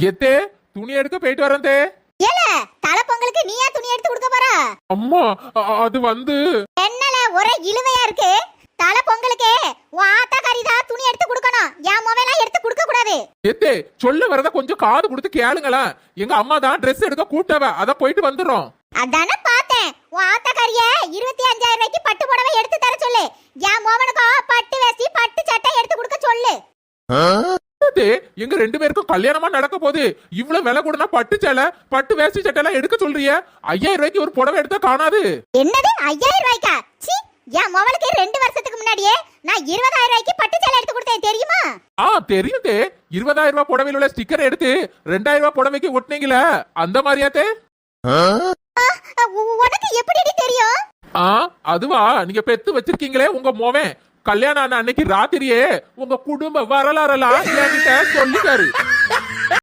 எத்தே துணி எடுக்க போயிட்டு வரேன் தே. ஏல தலை பொங்கலுக்கு நீயா துணி எடுத்து கொடுக்க போற? அம்மா அது வந்து என்னல ஒரே இழுவையா இருக்கு. தலை பொங்கலுக்கு உன் ஆத்தா கறிதான் துணி எடுத்து கொடுக்கணும். என் மொபைலாம் எடுத்து கொடுக்க கூடாது. எத்தே சொல்ல வரத கொஞ்சம் காது கொடுத்து கேளுங்களா. எங்க அம்மா தான் ட்ரெஸ் எடுக்க கூப்பிட்டவ, அத போயிட்டு வந்துடுறோம். அதானே பார்த்தேன். உன் ஆத்தா கறிய 25,000 ரூபாய்க்கு பட்டு புடவை எடுத்து தர சொல்லு. என் மோவனுக்கும் பட்டு வேஷ்டி பட்டு சட்டை எடுத்து கொடுக்க சொல்லு. எங்க 2 பேருக்கும் கல்யாணமா நடக்க போகுது. இவ்வளவு விலை கூடனா பட்டு சேலை பட்டு வேஷ்டி சட்டை எல்லாம் எடுக்க சொல்றிய? 5,000 ரூபாய்க்கு ஒரு புடவை எடுத்தா காணாது. என்னது 5,000 ரூபாய்க்கா? சீ, என் மோவனுக்கு 2 வருஷத்துக்கு முன்னாடியே நான் 20,000 ரூபாய்க்கு பட்டு சேலை எடுத்து கொடுத்தேன் தெரியுமா? தெரியும் தே. 20,000 ரூபாய் புடவையில உள்ள ஸ்டிக்கர் எடுத்து 2,000 ரூபாய் புடவைக்கு ஒட்டினீங்களே அந்த மாதிரியாத்தே? உனக்கு எப்படி தெரியும்? அதுவா, நீங்க பெத்து வச்சிருக்கீங்களே உங்க மோவன் கல்யாணம் ஆன அன்னைக்கு ராத்திரியே உங்க குடும்ப வரலாறெல்லாம் என்கிட்ட சொல்லிட்டாரு.